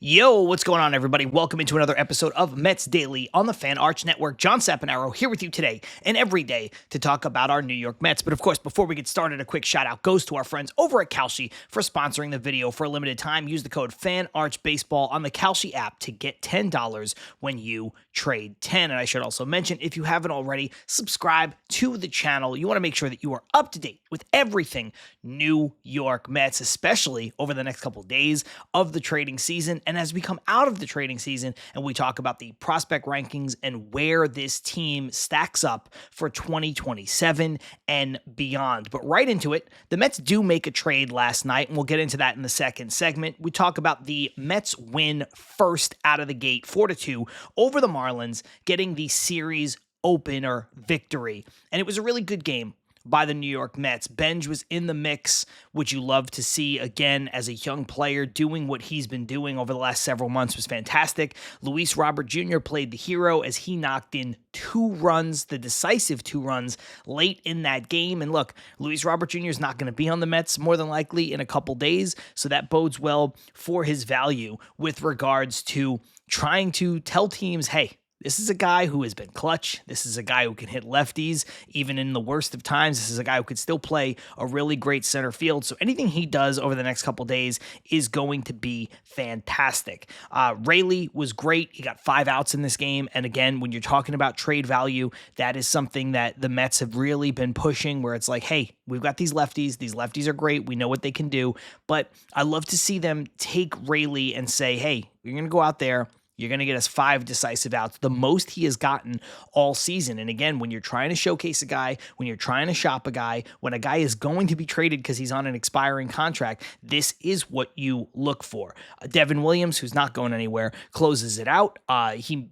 Yo, what's going on, everybody? Welcome into another episode of Mets Daily on the Fan Arch Network. John Saponaro here with you today and every day to talk about our New York Mets. But of course, before we get started, a quick shout out goes to our friends over at Kalshi for sponsoring the video for a limited time. Use the code FANARCHBASEBALL on the Kalshi app to get $10 when you trade 10. And I should also mention, if you haven't already, subscribe to the channel. You want to make sure that you are up to date with everything New York Mets, especially over the next couple of days of the trading season. And as we come out of the trading season and we talk about the prospect rankings and where this team stacks up for 2027 and beyond. But right into it, the Mets do make a trade last night, and we'll get into that in the second segment. We talk about the Mets win first out of the gate, 4-2 over the Marlins, getting the series opener victory. And it was a really good game by the New York Mets. Benj was in the mix, which you love to see. Again, as a young player, doing what he's been doing over the last several months was fantastic. Luis Robert Jr. played the hero as he knocked in 2 runs, the decisive 2 runs, late in that game. And look, Luis Robert Jr. is not going to be on the Mets more than likely in a couple days, so that bodes well for his value with regards to trying to tell teams, hey, this is a guy who has been clutch. This is a guy who can hit lefties even in the worst of times. This is a guy who could still play a really great center field. So anything he does over the next couple days is going to be fantastic. Rayleigh was great. He got 5 outs in this game. And again, when you're talking about trade value, that is something that the Mets have really been pushing, where it's like, hey, we've got these lefties. These lefties are great. We know what they can do. But I love to see them take Rayleigh and say, hey, you're going to go out there. You're going to get us 5 decisive outs, the most he has gotten all season. And again, when you're trying to showcase a guy, when you're trying to shop a guy, when a guy is going to be traded because he's on an expiring contract, this is what you look for. Devin Williams, who's not going anywhere, closes it out. He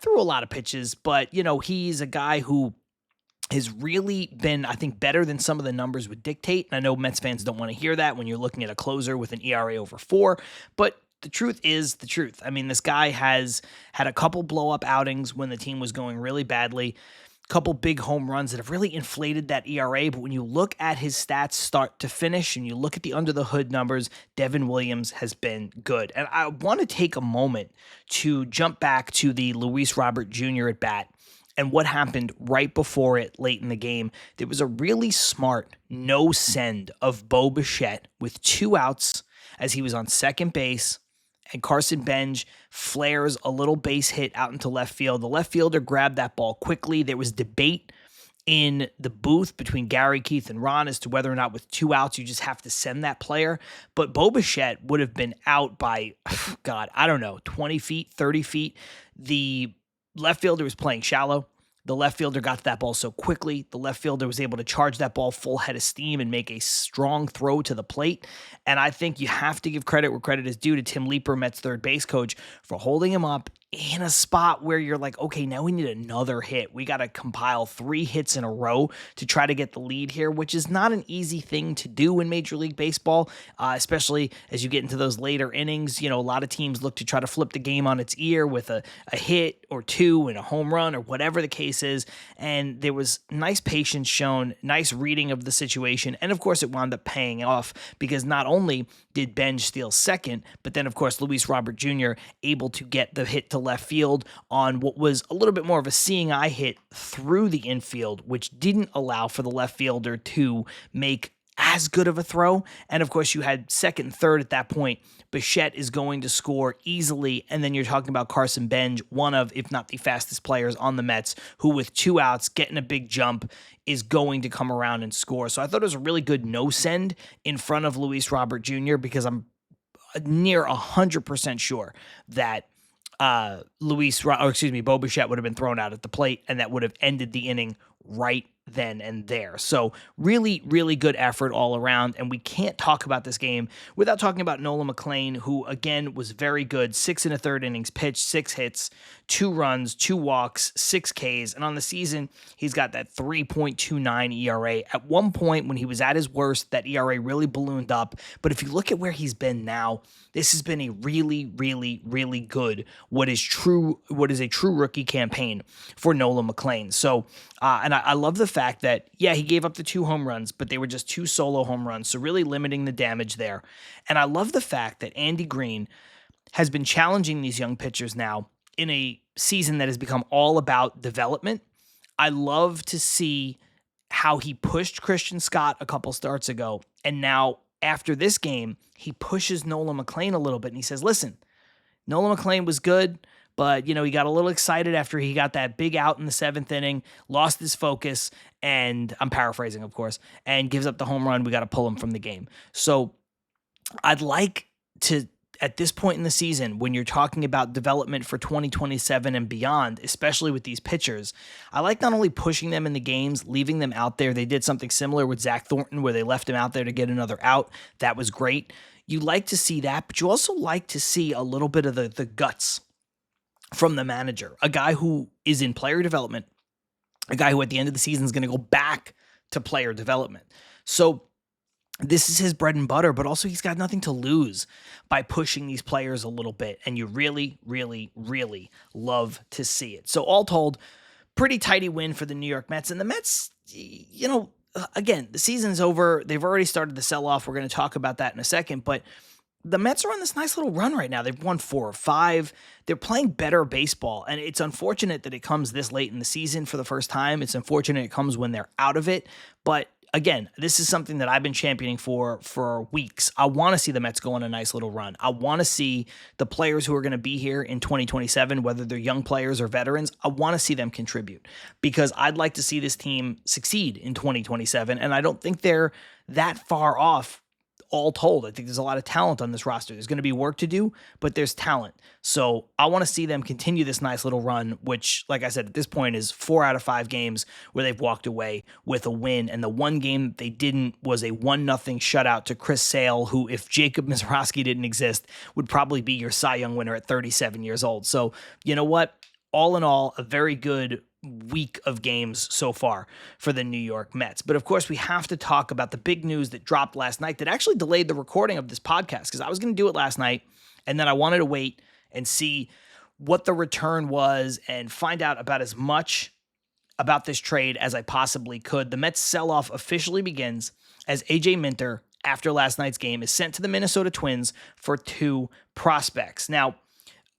threw a lot of pitches, but, he's a guy who has really been, I think, better than some of the numbers would dictate. And I know Mets fans don't want to hear that when you're looking at a closer with an ERA over 4, but the truth is the truth. I mean, this guy has had a couple blow-up outings when the team was going really badly, a couple big home runs that have really inflated that ERA. But when you look at his stats start to finish and you look at the under-the-hood numbers, Devin Williams has been good. And I want to take a moment to jump back to the Luis Robert Jr. at bat and what happened right before it late in the game. There was a really smart no-send of Bo Bichette with 2 outs as he was on second base, and Carson Benj flares a little base hit out into left field. The left fielder grabbed that ball quickly. There was debate in the booth between Gary, Keith, and Ron as to whether or not with 2 outs you just have to send that player. But Bo Bichette would have been out by, 20 feet, 30 feet. The left fielder was playing shallow. The left fielder got to that ball so quickly. The left fielder was able to charge that ball full head of steam and make a strong throw to the plate. And I think you have to give credit where credit is due to Tim Leeper, Mets third base coach, for holding him up in a spot where you're like, okay, now we need another hit. We got to compile 3 hits in a row to try to get the lead here, which is not an easy thing to do in Major League Baseball, especially as you get into those later innings. A lot of teams look to try to flip the game on its ear with a hit or 2 and a home run or whatever the case is. And there was nice patience shown, nice reading of the situation. And of course, it wound up paying off because not only did Benj steal second, but then, of course, Luis Robert Jr. able to get the hit to left field on what was a little bit more of a seeing eye hit through the infield, which didn't allow for the left fielder to make as good of a throw. And of course, you had second and third at that point. Bichette is going to score easily. And then you're talking about Carson Benj, one of, if not the fastest players on the Mets, who with 2 outs, getting a big jump, is going to come around and score. So I thought it was a really good no-send in front of Luis Robert Jr. because I'm near 100% sure that Bo Bichette would have been thrown out at the plate, and that would have ended the inning right then and there. So really, really good effort all around. And we can't talk about this game without talking about Nolan McLean, who again was very good. 6 1/3 innings pitched, 6 hits, 2 runs, 2 walks, 6 Ks. And on the season, he's got that 3.29 ERA. At one point when he was at his worst, that ERA really ballooned up. But if you look at where he's been now, this has been a really, really, really good, what is a true rookie campaign for Nolan McLean. So, and I love the fact that, yeah, he gave up the 2 home runs, but they were just 2 solo home runs. So really limiting the damage there. And I love the fact that Andy Green has been challenging these young pitchers now in a season that has become all about development. I love to see how he pushed Christian Scott a couple starts ago, and now after this game, he pushes Nolan McLean a little bit, and he says, listen, Nolan McLean was good, but, he got a little excited after he got that big out in the 7th inning, lost his focus, and I'm paraphrasing, of course, and gives up the home run. We got to pull him from the game. So I'd like to, at this point in the season, when you're talking about development for 2027 and beyond, especially with these pitchers, I like not only pushing them in the games, leaving them out there. They did something similar with Zach Thornton where they left him out there to get another out. That was great. You like to see that, but you also like to see a little bit of the guts from the manager, a guy who is in player development, a guy who at the end of the season is going to go back to player development. So this is his bread and butter, but also he's got nothing to lose by pushing these players a little bit. And you really, really, really love to see it. So all told, pretty tidy win for the New York Mets. And the Mets, again, the season's over. They've already started the sell-off. We're going to talk about that in a second. But the Mets are on this nice little run right now. They've won 4 or 5. They're playing better baseball. And it's unfortunate that it comes this late in the season for the first time. It's unfortunate it comes when they're out of it. But again, this is something that I've been championing for weeks. I want to see the Mets go on a nice little run. I want to see the players who are going to be here in 2027, whether they're young players or veterans, I want to see them contribute because I'd like to see this team succeed in 2027. And I don't think they're that far off. All told, I think there's a lot of talent on this roster. There's going to be work to do, but there's talent. So I want to see them continue this nice little run, which, like I said, at this point is 4 out of 5 games where they've walked away with a win. And the one game that they didn't was a 1-0 shutout to Chris Sale, who, if Jacob Mizrachi didn't exist, would probably be your Cy Young winner at 37 years old. So you know what? All in all, a very good week of games so far for the New York Mets. But of course, we have to talk about the big news that dropped last night that actually delayed the recording of this podcast because I was going to do it last night and then I wanted to wait and see what the return was and find out about as much about this trade as I possibly could. The Mets sell-off officially begins as AJ Minter, after last night's game, is sent to the Minnesota Twins for 2 prospects. Now,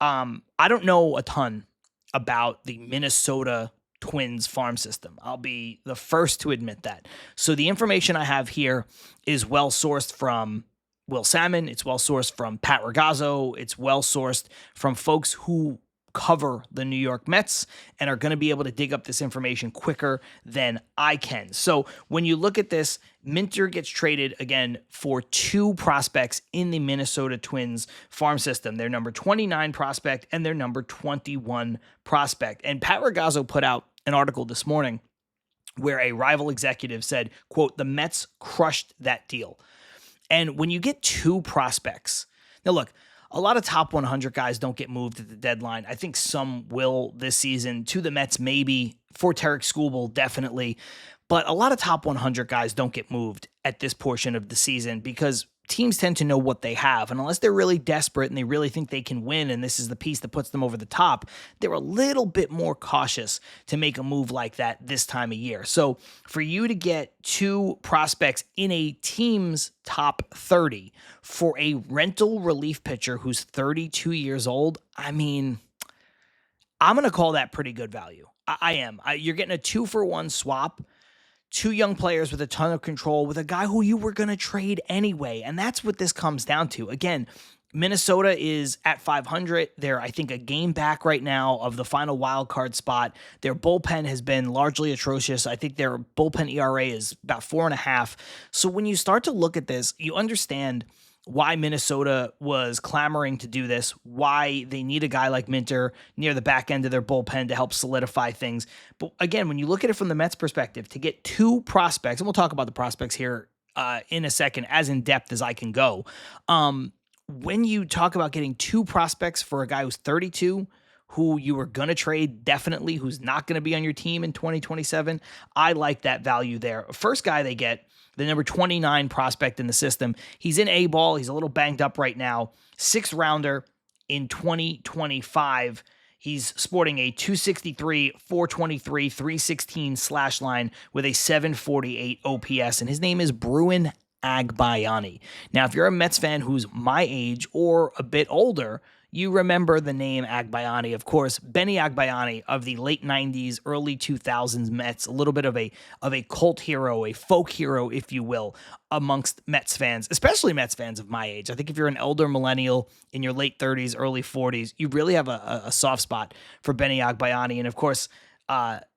I don't know a ton about the Minnesota Twins farm system. I'll be the first to admit that. So the information I have here is well sourced from Will Salmon. It's well sourced from Pat Ragazzo. It's well sourced from folks who cover the New York Mets and are going to be able to dig up this information quicker than I can. So when you look at this, Minter gets traded again for 2 prospects in the Minnesota Twins farm system. Their number 29 prospect and their number 21 prospect. And Pat Ragazzo put out an article this morning where a rival executive said, quote, "The Mets crushed that deal." And when you get 2 prospects, now look, a lot of top 100 guys don't get moved at the deadline. I think some will this season. To the Mets, maybe. For Tarek Skubal, definitely. But a lot of top 100 guys don't get moved at this portion of the season because teams tend to know what they have. And unless they're really desperate and they really think they can win and this is the piece that puts them over the top, they're a little bit more cautious to make a move like that this time of year. So for you to get 2 prospects in a team's top 30 for a rental relief pitcher who's 32 years old, I mean, I'm going to call that pretty good value. I am. You're getting a 2-for-1 swap. 2 young players with a ton of control with a guy who you were going to trade anyway. And that's what this comes down to. Again, Minnesota is at 500. They're, I think, a game back right now of the final wild card spot. Their bullpen has been largely atrocious. I think their bullpen ERA is about 4.5. So when you start to look at this, you understand why Minnesota was clamoring to do this, why they need a guy like Minter near the back end of their bullpen to help solidify things. But again, when you look at it from the Mets perspective, to get 2 prospects, and we'll talk about the prospects here in a second, as in depth as I can go. When you talk about getting 2 prospects for a guy who's 32, who you were going to trade definitely, who's not going to be on your team in 2027, I like that value there. First guy they get, the number 29 prospect in the system. He's in A-ball. He's a little banged up right now. 6th rounder in 2025. He's sporting a 263, 423, 316 slash line with a 748 OPS, and his name is Bruin Agbayani. Now, if you're a Mets fan who's my age or a bit older, you remember the name Agbayani, of course. Benny Agbayani of the late 90s, early 2000s Mets, a little bit of a cult hero, a folk hero, if you will, amongst Mets fans, especially Mets fans of my age. I think if you're an elder millennial in your late 30s, early 40s, you really have a soft spot for Benny Agbayani. And of course,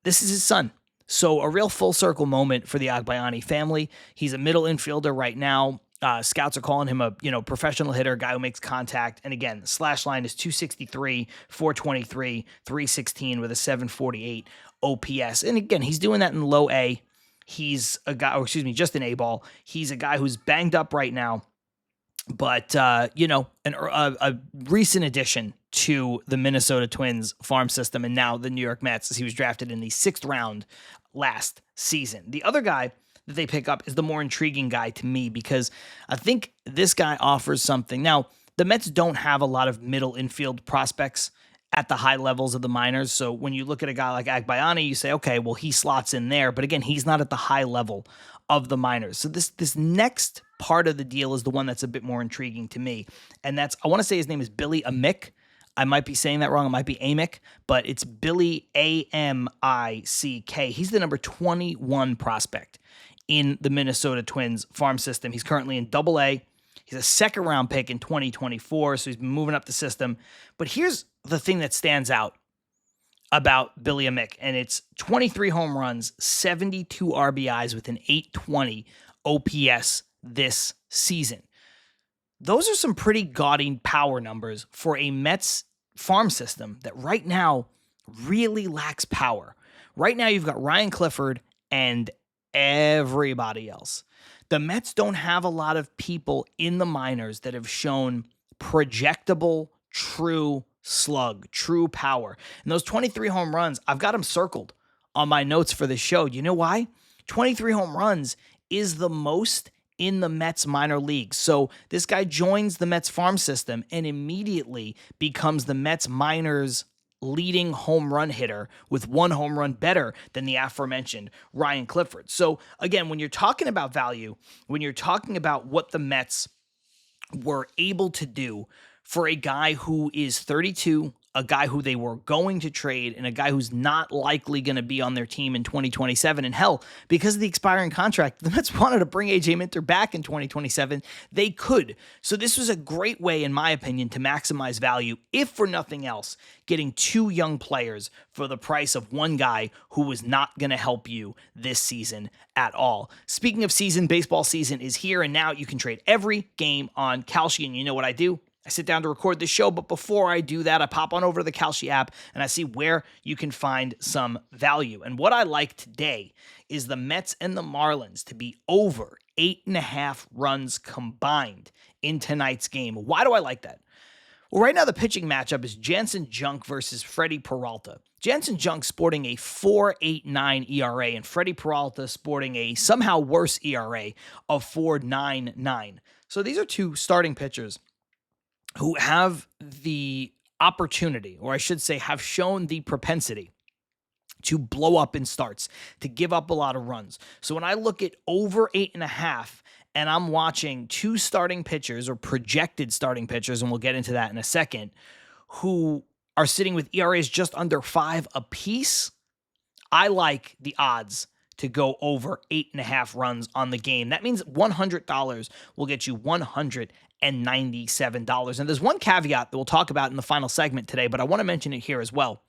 this is his son. So a real full circle moment for the Agbayani family. He's a middle infielder right now. Scouts are calling him a professional hitter, guy who makes contact. And again, the slash line is 263, 423, 316 with a 748 OPS. And again, he's doing that in low A. He's a guy, just an A ball. He's a guy who's banged up right now. But, a recent addition to the Minnesota Twins farm system and now the New York Mets, as he was drafted in the 6th round last season. The other guy that they pick up is the more intriguing guy to me because I think this guy offers something. Now, the Mets don't have a lot of middle infield prospects at the high levels of the minors. So when you look at a guy like Agbayani, you say, okay, well, he slots in there. But again, he's not at the high level of the minors. So this next part of the deal is the one that's a bit more intriguing to me. And that's, I want to say his name is Billy Amick. I might be saying that wrong. It might be Amick, but it's Billy Amick. He's the number 21 prospect in the Minnesota Twins farm system. He's currently in Double-A. He's a 2nd round pick in 2024, so he's been moving up the system. But here's the thing that stands out about Billy Amick, and it's 23 home runs, 72 RBIs with an 820 OPS this season. Those are some pretty gaudy power numbers for a Mets farm system that right now really lacks power. Right now you've got Ryan Clifford and everybody else. The Mets don't have a lot of people in the minors that have shown projectable, true slug, true power. And those 23 home runs, I've got them circled on my notes for this show. You know why? 23 home runs is the most in the Mets minor leagues. So this guy joins the Mets farm system and immediately becomes the Mets minors leading home run hitter with 1 home run better than the aforementioned Ryan Clifford. So again, when you're talking about value, when you're talking about what the Mets were able to do for a guy who is 32, a guy who they were going to trade, and a guy who's not likely going to be on their team in 2027. And hell, because of the expiring contract, the Mets wanted to bring A.J. Minter back in 2027. They could. So this was a great way, in my opinion, to maximize value, if for nothing else, getting 2 young players for the price of 1 guy who was not going to help you this season at all. Speaking of season, baseball season is here, and now you can trade every game on Kalshi, and you know what I do? I sit down to record this show, but before I do that, I pop on over to the Kalshi app and I see where you can find some value. And what I like today is the Mets and the Marlins to be over 8.5 runs combined in tonight's game. Why do I like that? Well, right now the pitching matchup is Jansen Junk versus Freddie Peralta. Jansen Junk sporting a 4.89 ERA and Freddie Peralta sporting a somehow worse ERA of 4.99. So these are 2 starting pitchers who have the opportunity, or I should say have shown the propensity to blow up in starts, to give up a lot of runs. So when I look at over 8.5 and I'm watching 2 starting pitchers or projected starting pitchers, and we'll get into that in a second, who are sitting with ERAs just under 5 apiece, I like the odds to go over 8.5 runs on the game. That means $100 will get you $197. And there's one caveat that we'll talk about in the final segment today, but I want to mention it here as well.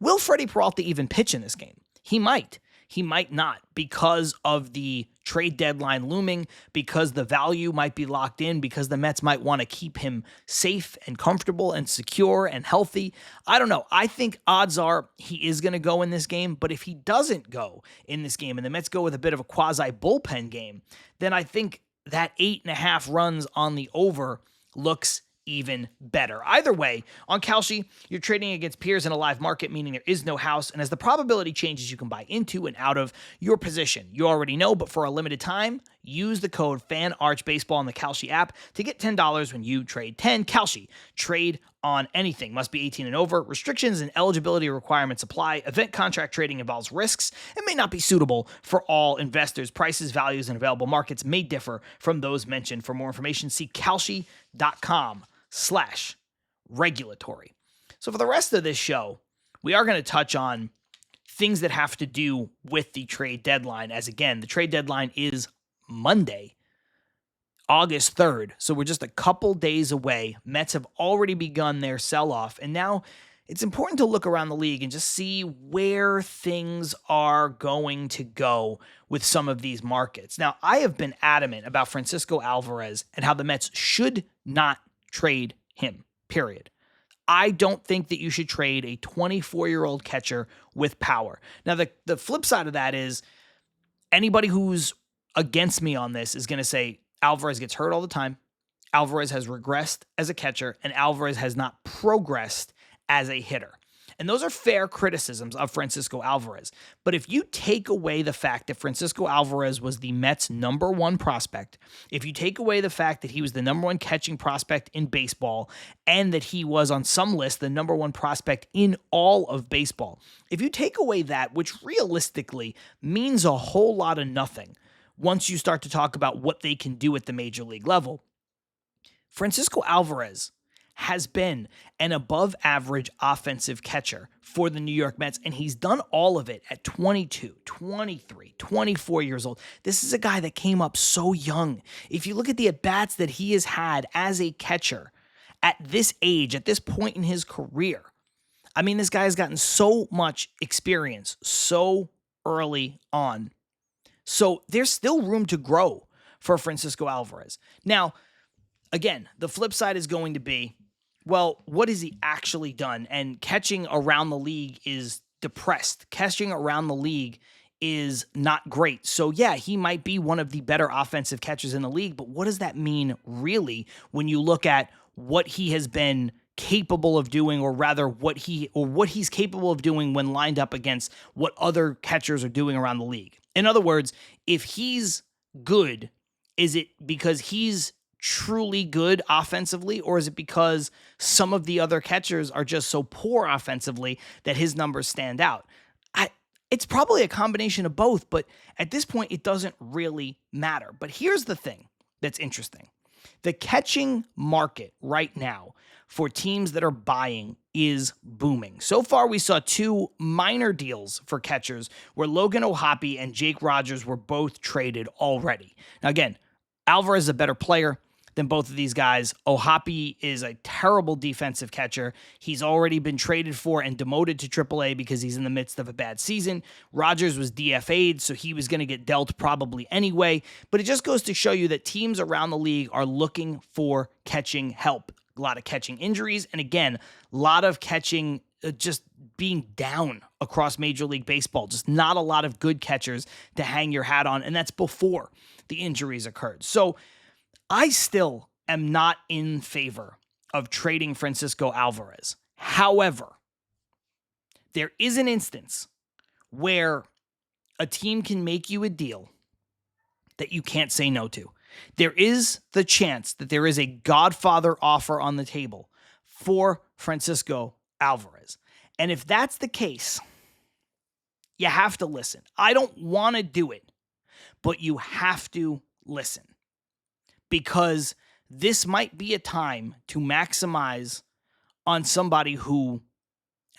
Will Freddie Peralta even pitch in this game? He might. He might not, because of the trade deadline looming, because the value might be locked in, because the Mets might want to keep him safe and comfortable and secure and healthy. I don't know. I think odds are he is going to go in this game, but if he doesn't go in this game and the Mets go with a bit of a quasi bullpen game, then I think that 8.5 runs on the over looks even better. Either way, on Kalshi, you're trading against peers in a live market, meaning there is no house, and as the probability changes, you can buy into and out of your position. You already know, but for a limited time, use the code FANARCHBASEBALL on the Kalshi app to get $10 when you trade 10. Kalshi, trade on anything. Must be 18 and over. Restrictions and eligibility requirements apply. Event contract trading involves risks and may not be suitable for all investors. Prices, values, and available markets may differ from those mentioned. For more information, see kalshi.com/restrictions. regulatory. So for the rest of this show, we are going to touch on things that have to do with the trade deadline, as again, the trade deadline is Monday, August 3rd. So we're just a couple days away. Mets have already begun their sell-off, and now it's important to look around the league and just see where things are going to go with some of these markets. Now, I have been adamant about Francisco Alvarez and how the Mets should not trade him, period. I don't think that you should trade a 24-year-old catcher with power. Now, the flip side of that is anybody who's against me on this is going to say Alvarez gets hurt all the time, Alvarez has regressed as a catcher, and Alvarez has not progressed as a hitter. And those are fair criticisms of Francisco Alvarez. But if you take away the fact that Francisco Alvarez was the Mets' number one prospect, if you take away the fact that he was the number one catching prospect in baseball, and that he was on some list the number one prospect in all of baseball, if you take away that, which realistically means a whole lot of nothing once you start to talk about what they can do at the major league level, Francisco Alvarez has been an above average offensive catcher for the New York Mets, and he's done all of it at 22, 23, 24 years old. This is a guy that came up so young. If you look at the at-bats that he has had as a catcher at this age, at this point in his career, I mean, this guy has gotten so much experience so early on. So there's still room to grow for Francisco Alvarez. Now, again, the flip side is going to be, well, what has he actually done? And catching around the league is depressed. Catching around the league is not great. So yeah, he might be one of the better offensive catchers in the league, but what does that mean really when you look at what he has been capable of doing, or rather what he's capable of doing when lined up against what other catchers are doing around the league? In other words, if he's good, is it because he's truly good offensively, or is it because some of the other catchers are just so poor offensively that his numbers stand out? It's probably a combination of both, but at this point, it doesn't really matter. But here's the thing that's interesting. The catching market right now for teams that are buying is booming. So far, we saw two minor deals for catchers where Logan O'Hoppe and Jake Rogers were both traded already. Now, again, Alvarez is a better player than both of these guys. O'Hoppe is a terrible defensive catcher. He's already been traded for and demoted to AAA because he's in the midst of a bad season. Rogers was DFA'd, so he was going to get dealt probably anyway. But it just goes to show you that teams around the league are looking for catching help. A lot of catching injuries, and again, a lot of catching just being down across Major League Baseball. Just not a lot of good catchers to hang your hat on, and that's before the injuries occurred. So I still am not in favor of trading Francisco Alvarez. However, there is an instance where a team can make you a deal that you can't say no to. There is the chance that there is a Godfather offer on the table for Francisco Alvarez. And if that's the case, you have to listen. I don't want to do it, but you have to listen. Because this might be a time to maximize on somebody who,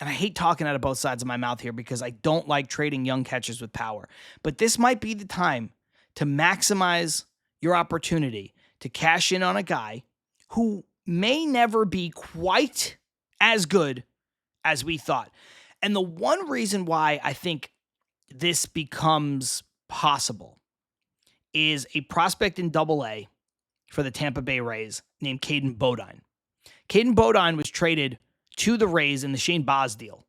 and I hate talking out of both sides of my mouth here because I don't like trading young catchers with power, but this might be the time to maximize your opportunity to cash in on a guy who may never be quite as good as we thought. And the one reason why I think this becomes possible is a prospect in Double-A for the Tampa Bay Rays named Caden Bodine. Caden Bodine was traded to the Rays in the Shane Baz deal.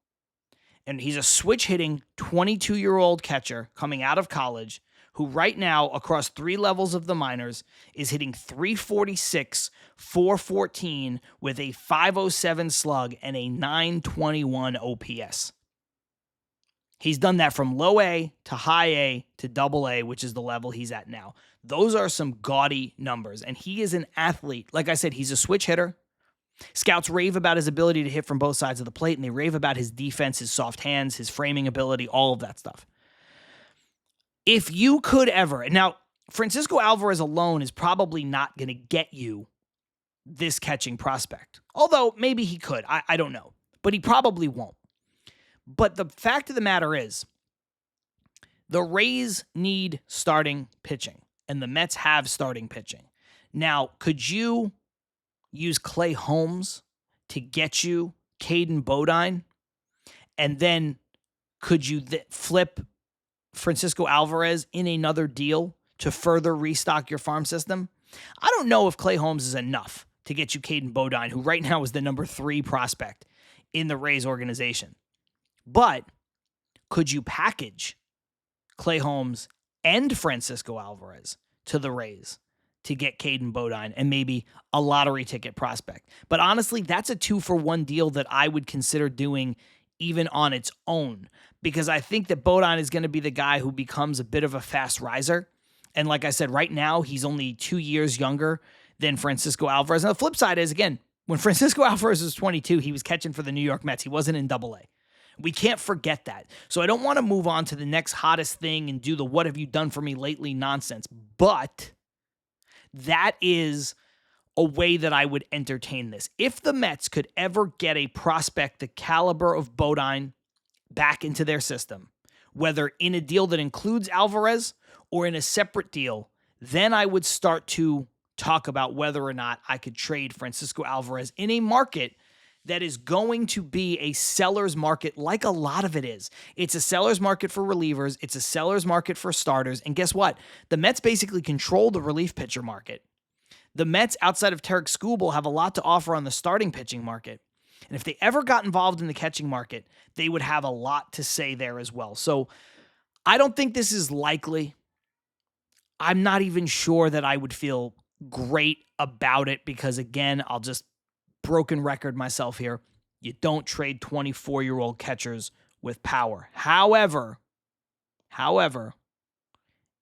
And he's a switch-hitting 22-year-old catcher coming out of college who right now, across three levels of the minors, is hitting .346, .414 with a .507 slug and a .921 OPS. He's done that from low A to high A to double A, which is the level he's at now. Those are some gaudy numbers, and he is an athlete. Like I said, he's a switch hitter. Scouts rave about his ability to hit from both sides of the plate, and they rave about his defense, his soft hands, his framing ability, all of that stuff. If you could ever, now, Francisco Alvarez alone is probably not going to get you this catching prospect. Although maybe he could. I don't know. But he probably won't. But the fact of the matter is, the Rays need starting pitching, and the Mets have starting pitching. Now, could you use Clay Holmes to get you Caden Bodine? And then could you flip Francisco Alvarez in another deal to further restock your farm system? I don't know if Clay Holmes is enough to get you Caden Bodine, who right now is the number 3 prospect in the Rays organization. But could you package Clay Holmes and Francisco Alvarez to the Rays to get Caden Bodine and maybe a lottery ticket prospect? But honestly, that's a 2-for-1 deal that I would consider doing even on its own, because I think that Bodine is going to be the guy who becomes a bit of a fast riser. And like I said, right now, he's only 2 years younger than Francisco Alvarez. And the flip side is, again, when Francisco Alvarez was 22, he was catching for the New York Mets. He wasn't in Double-A. We can't forget that. So I don't want to move on to the next hottest thing and do the what have you done for me lately nonsense. But that is a way that I would entertain this. If the Mets could ever get a prospect the caliber of Bodine back into their system, whether in a deal that includes Alvarez or in a separate deal, then I would start to talk about whether or not I could trade Francisco Alvarez in a market that is going to be a seller's market like a lot of it is. It's a seller's market for relievers. It's a seller's market for starters. And guess what? The Mets basically control the relief pitcher market. The Mets, outside of Tarek Skubal, have a lot to offer on the starting pitching market. And if they ever got involved in the catching market, they would have a lot to say there as well. So I don't think this is likely. I'm not even sure that I would feel great about it because, again, I'll just broken record myself here. You don't trade 24-year-old catchers with power. However,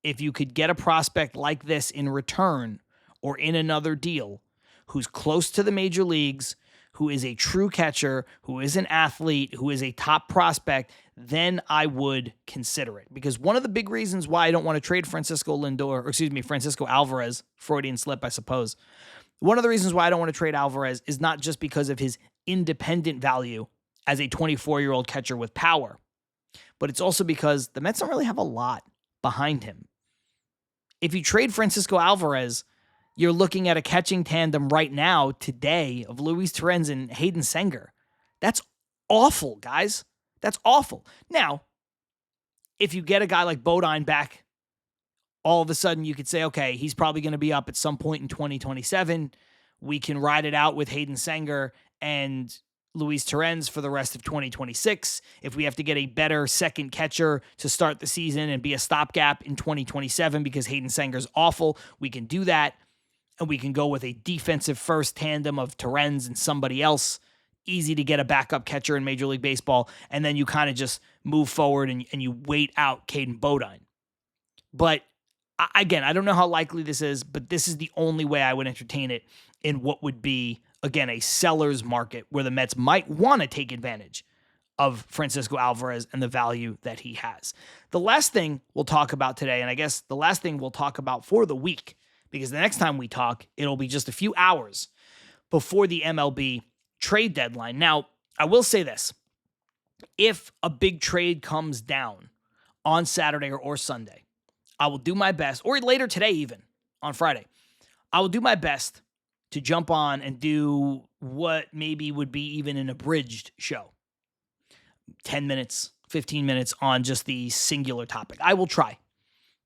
if you could get a prospect like this in return or in another deal who's close to the major leagues, who is a true catcher, who is an athlete, who is a top prospect, then I would consider it. Because one of the big reasons why I don't want to trade Francisco Alvarez, Freudian slip, I suppose. One of the reasons why I don't want to trade Alvarez is not just because of his independent value as a 24-year-old catcher with power, but it's also because the Mets don't really have a lot behind him. If you trade Francisco Alvarez, you're looking at a catching tandem right now, today, of Luis Torrens and Hayden Senger. That's awful, guys. That's awful. Now, if you get a guy like Bodine back, all of a sudden you could say, okay, he's probably going to be up at some point in 2027. We can ride it out with Hayden Senger and Luis Torrens for the rest of 2026. If we have to get a better second catcher to start the season and be a stopgap in 2027 because Hayden Senger's awful, we can do that. And we can go with a defensive first tandem of Torrens and somebody else. Easy to get a backup catcher in Major League Baseball. And then you kind of just move forward and you wait out Caden Bodine. But again, I don't know how likely this is, but this is the only way I would entertain it in what would be, again, a seller's market where the Mets might want to take advantage of Francisco Alvarez and the value that he has. The last thing we'll talk about today, and I guess the last thing we'll talk about for the week, because the next time we talk, it'll be just a few hours before the MLB trade deadline. Now, I will say this. If a big trade comes down on Saturday or Sunday, I will do my best, or later today even, on Friday, I will do my best to jump on and do what maybe would be even an abridged show. 10 minutes, 15 minutes on just the singular topic. I will try.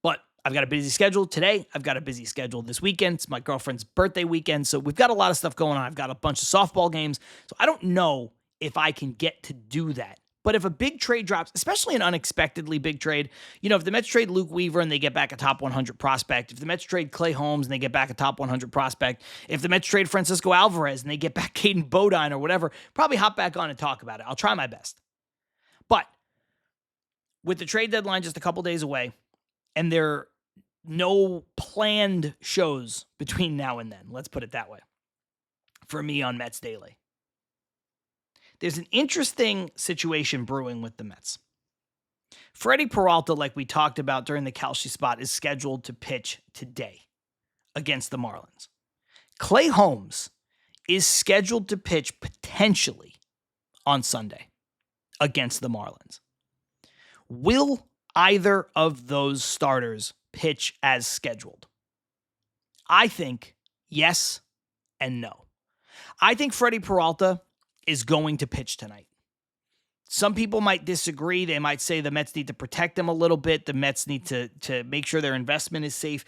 But I've got a busy schedule today. I've got a busy schedule this weekend. It's my girlfriend's birthday weekend. So we've got a lot of stuff going on. I've got a bunch of softball games. So I don't know if I can get to do that. But if a big trade drops, especially an unexpectedly big trade, if the Mets trade Luke Weaver and they get back a top 100 prospect, if the Mets trade Clay Holmes and they get back a top 100 prospect, if the Mets trade Francisco Alvarez and they get back Caden Bodine or whatever, probably hop back on and talk about it. I'll try my best. But with the trade deadline just a couple days away, and there are no planned shows between now and then, let's put it that way, for me on Mets Daily, there's an interesting situation brewing with the Mets. Freddie Peralta, like we talked about during the Kalshi spot, is scheduled to pitch today against the Marlins. Clay Holmes is scheduled to pitch potentially on Sunday against the Marlins. Will either of those starters pitch as scheduled? I think yes and no. I think Freddie Peralta is going to pitch tonight. Some people might disagree. They might say the Mets need to protect him a little bit. The Mets need to make sure their investment is safe.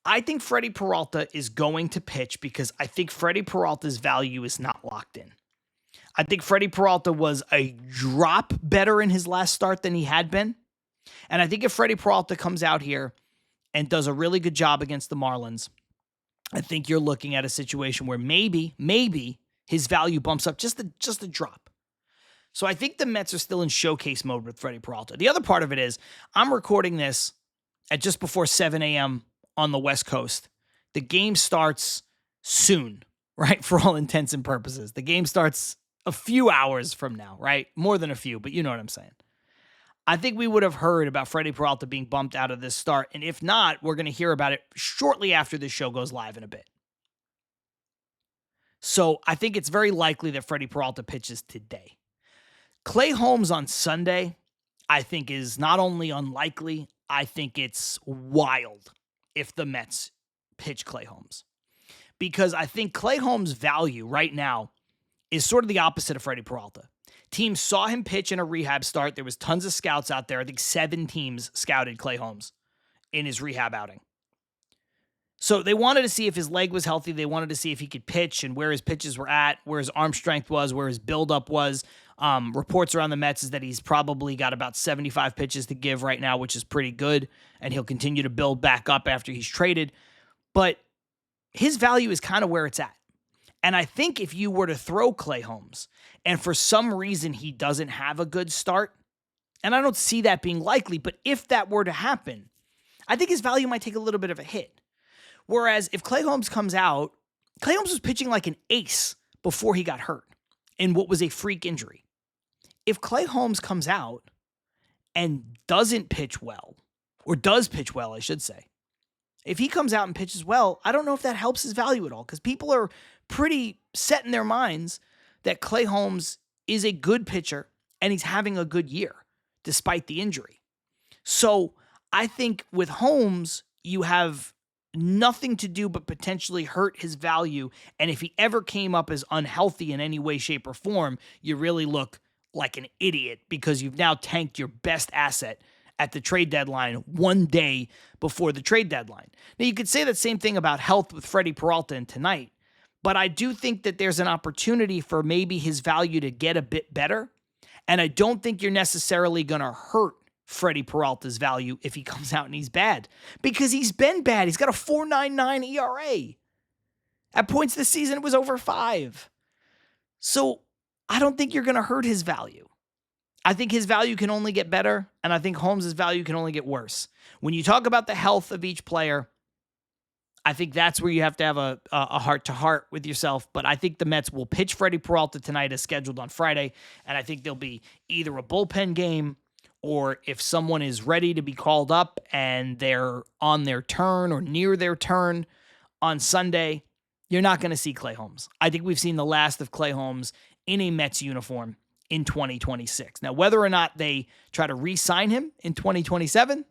I think Freddie Peralta is going to pitch because I think Freddie Peralta's value is not locked in. I think Freddie Peralta was a drop better in his last start than he had been. And I think if Freddie Peralta comes out here and does a really good job against the Marlins, I think you're looking at a situation where maybe his value bumps up just a drop. So I think the Mets are still in showcase mode with Freddie Peralta. The other part of it is I'm recording this at just before 7 a.m. on the West Coast. The game starts soon, right? For all intents and purposes. The game starts a few hours from now, right? More than a few, but you know what I'm saying. I think we would have heard about Freddie Peralta being bumped out of this start. And if not, we're going to hear about it shortly after this show goes live in a bit. So I think it's very likely that Freddie Peralta pitches today. Clay Holmes on Sunday, I think is not only unlikely, I think it's wild if the Mets pitch Clay Holmes. Because I think Clay Holmes' value right now is sort of the opposite of Freddie Peralta. Teams saw him pitch in a rehab start. There was tons of scouts out there. I think 7 teams scouted Clay Holmes in his rehab outing. So they wanted to see if his leg was healthy. They wanted to see if he could pitch and where his pitches were at, where his arm strength was, where his buildup was. Reports around the Mets is that he's probably got about 75 pitches to give right now, which is pretty good, and he'll continue to build back up after he's traded. But his value is kind of where it's at. And I think if you were to throw Clay Holmes, and for some reason he doesn't have a good start, and I don't see that being likely, but if that were to happen, I think his value might take a little bit of a hit. Whereas if Clay Holmes comes out, Clay Holmes was pitching like an ace before he got hurt in what was a freak injury. If Clay Holmes comes out and doesn't pitch well, or does pitch well, I should say, if he comes out and pitches well, I don't know if that helps his value at all because people are pretty set in their minds that Clay Holmes is a good pitcher and he's having a good year despite the injury. So I think with Holmes, you have nothing to do but potentially hurt his value. And if he ever came up as unhealthy in any way, shape, or form, you really look like an idiot because you've now tanked your best asset at the trade deadline 1 day before the trade deadline. Now, you could say that same thing about health with Freddie Peralta and tonight, but I do think that there's an opportunity for maybe his value to get a bit better, and I don't think you're necessarily going to hurt Freddie Peralta's value if he comes out and he's bad, because he's been bad. He's got a 4.99 ERA. At points this season, it was over 5. So I don't think you're going to hurt his value. I think his value can only get better, and I think Holmes' value can only get worse. When you talk about the health of each player, I think that's where you have to have a heart-to-heart with yourself. But I think the Mets will pitch Freddie Peralta tonight as scheduled on Friday, and I think there'll be either a bullpen game or if someone is ready to be called up and they're on their turn or near their turn on Sunday, you're not going to see Clay Holmes. I think we've seen the last of Clay Holmes in a Mets uniform in 2026. Now, whether or not they try to re-sign him in 2027,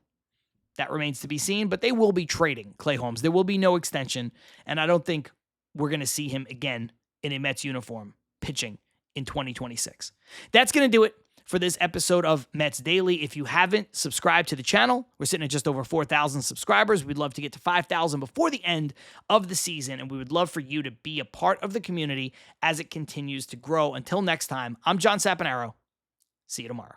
that remains to be seen, but they will be trading Clay Holmes. There will be no extension, and I don't think we're going to see him again in a Mets uniform pitching in 2026. That's going to do it for this episode of Mets Daily. If you haven't subscribed to the channel, we're sitting at just over 4,000 subscribers. We'd love to get to 5,000 before the end of the season, and we would love for you to be a part of the community as it continues to grow. Until next time, I'm John Saponaro. See you tomorrow.